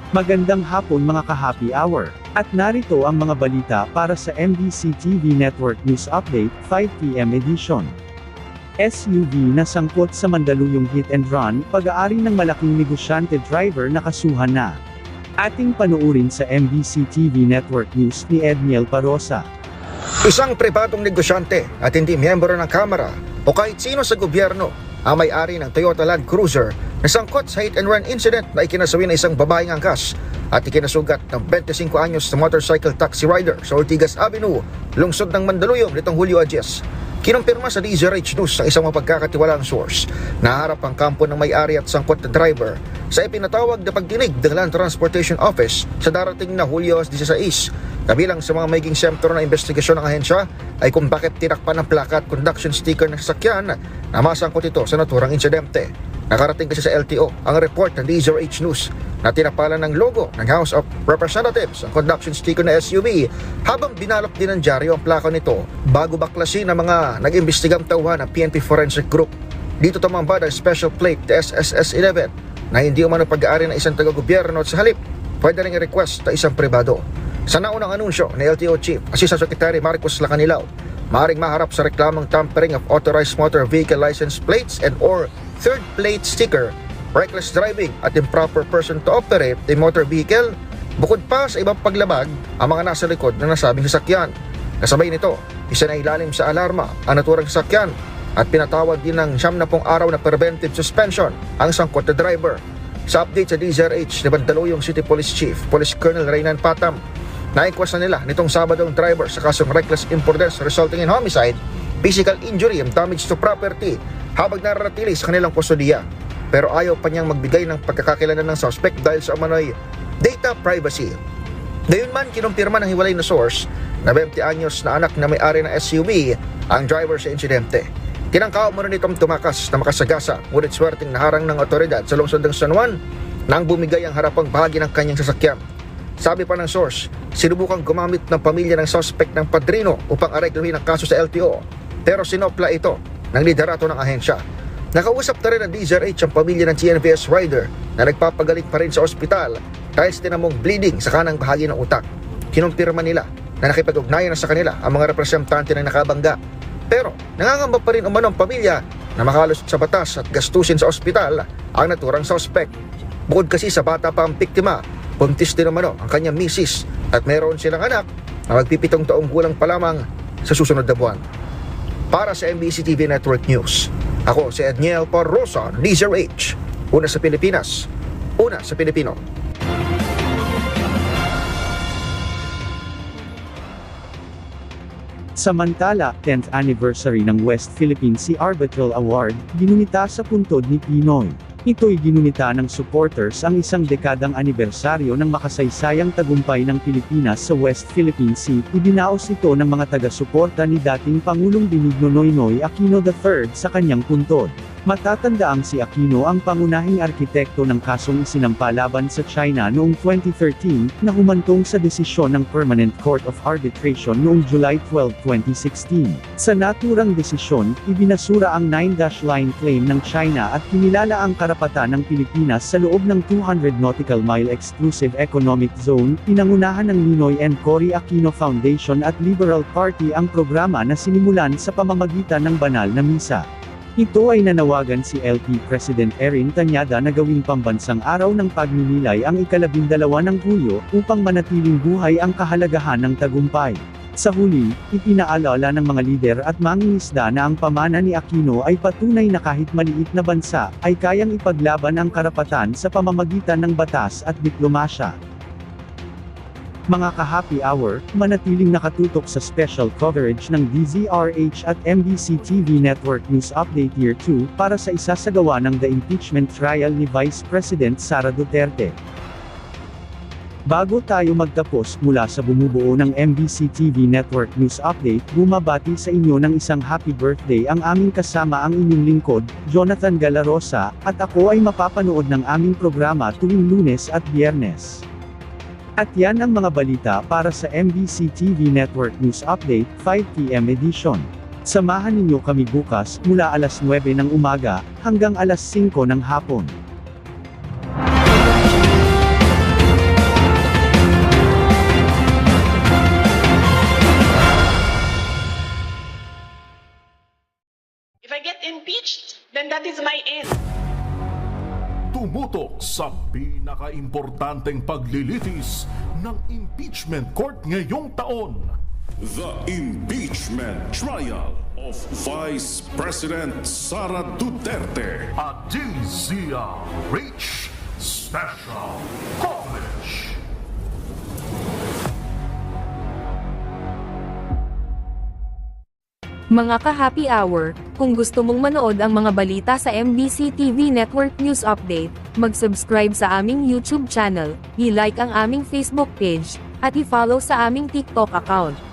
Magandang hapon mga ka-happy hour. At narito ang mga balita para sa MBC TV Network News Update, 5 PM edition. SUV na sangkot sa Mandaluyong hit and run, pag-aari ng malaking negosyante driver nakasuhan na. Ating panuurin sa MBC TV Network News ni Edniel Parosa. Isang pribadong negosyante at hindi miyembro ng Kamara o kahit sino sa gobyerno ang may-ari ng Toyota Land Cruiser na sangkot sa hit and run incident na ikinasawi ng isang babaeng angkas at ikinasugat ng 25 anyos na motorcycle taxi rider sa Ortigas Avenue, lungsod ng Mandaluyong nitong Hulyo 10. Kinumpirma sa DZRH News ng isang mapagkakatiwalaang source na harap ang kampo ng may-ari at sangkot na driver sa ipinatawag na pagdinig ng Land Transportation Office sa darating na Hulyo 16. Kabilang sa mga magiging sentro ng investigasyon ng ahensya ay kung bakit tinakpan ng plaka at conduction sticker ng sasakyan na masangkot ito sa naturang insidente. Nakarating kasi sa LTO ang report ng DZRH News na tinapalan ng logo ng House of Representatives ang conduction sticker na SUV habang binalot din ng dyaryo ang plaka nito bago baklasin ng mga nag-imbestigang tauhan ng PNP Forensic Group. Dito tumambad ang special plate SSS-11 na hindi umano pag-aari ng isang taga-gobyerno at sa halip pwede rin i-request na isang pribado. Sa naunang anunsyo ni LTO Chief Assistant Secretary Marcos Lacanilao, maaaring maharap sa reklamong tampering of authorized motor vehicle license plates and or third plate sticker, reckless driving at improper person to operate a motor vehicle, bukod pa sa ibang paglabag ang mga nasa likod ng nasabing sasakyan. Kasabay nito, isa na ilalim sa alarma ang naturang sasakyan at pinatawag din ng 70 araw na preventive suspension ang sangkot na driver. Sa update sa DZRH ni Mandaluyong City Police Chief, Police Colonel Reynan Patam, naikwas na nila nitong Sabado ang driver sa kasong reckless imprudence resulting in homicide, physical injury and damage to property habang nararatili sa kanilang kustodiya. Pero ayaw pa niyang magbigay ng pagkakakilanlan ng suspect dahil sa umano'y data privacy. Gayunman, kinumpirma ng hiwalay na source na 20 anyos na anak na may-ari ng SUV ang driver sa insidente. Tinangkaw mo rin itong tumakas na makasagasa, ngunit swerteng naharang ng otoridad sa lungsod ng San Juan nang bumigay ang harapang bahagi ng kanyang sasakyan. Sabi pa ng source, sinubukang gumamit ng pamilya ng suspect ng padrino upang aregluhin ang kaso sa LTO, pero sinopla ito ng liderato ng ahensya. Nakausap na rin ng DZRH ang pamilya ng TNVS rider na nagpapagaling pa rin sa ospital dahil sa tinamong bleeding sa kanang bahagi ng utak. Kinumpirma nila na nakipag-ugnayan na sa kanila ang mga representante ng nakabangga. Pero nangangamba pa rin umano ang pamilya na makalusot sa batas at gastusin sa ospital ang naturang suspect. Bukod kasi sa bata pa ang biktima, buntis din umano ang kanyang misis at mayroon silang anak na magpipitong taong gulang pa lamang sa susunod na buwan. Para sa MBC TV Network News, ako si Edniel Parosa, DZRH. Una sa Pilipinas, una sa Pilipino. Samantala, 10th anniversary ng West Philippine Sea Arbitral Award, ginunita sa puntod ni Pinoy. Ito'y ginunita ng supporters ang isang dekadang anibersaryo ng makasaysayang tagumpay ng Pilipinas sa West Philippine Sea. Ibinaos ito ng mga taga-suporta ni dating Pangulong Benigno Noynoy Aquino III sa kanyang puntod. Matatandaang si Aquino ang pangunahing arkitekto ng kasong isinampa laban sa China noong 2013, na humantong sa desisyon ng Permanent Court of Arbitration noong July 12, 2016. Sa naturang desisyon, ibinasura ang 9-line claim ng China at kinilala ang karapatan ng Pilipinas sa loob ng 200 nautical mile exclusive economic zone. Pinangunahan ng Ninoy and Cory Aquino Foundation at Liberal Party ang programa na sinimulan sa pamamagitan ng banal na misa. Ito ay nanawagan si LP President Erin Tanyada na gawing pambansang araw ng pagninilay ang ika-12 ng Hulyo, upang manatiling buhay ang kahalagahan ng tagumpay. Sa huli, ipinaalala ng mga lider at mangingisda na ang pamana ni Aquino ay patunay na kahit maliit na bansa, ay kayang ipaglaban ang karapatan sa pamamagitan ng batas at diplomasya. Mga ka-happy hour, manatiling nakatutok sa special coverage ng DZRH at MBC TV Network News Update Year 2 para sa isasagawa ng the impeachment trial ni Vice President Sara Duterte. Bago tayo magtapos, mula sa bumubuo ng MBC TV Network News Update, bumabati sa inyo ng isang happy birthday ang aming kasama ang inyong lingkod, Jonathan Galarosa, at ako ay mapapanood ng aming programa tuwing Lunes at Biyernes. At yan ang mga balita para sa MBC TV Network News Update, 5 PM edition. Samahan ninyo kami bukas, mula alas 9 ng umaga, hanggang alas 5 ng hapon. That is my end. Tumutok sa pinaka-importanteng paglilitis ng impeachment court ngayong taon. The impeachment trial of Vice President Sara Duterte. A DZRH Special Coverage. Mga ka-happy hour, kung gusto mong manood ang mga balita sa MBC TV Network News Update, mag-subscribe sa aming YouTube channel, i-like ang aming Facebook page, at i-follow sa aming TikTok account.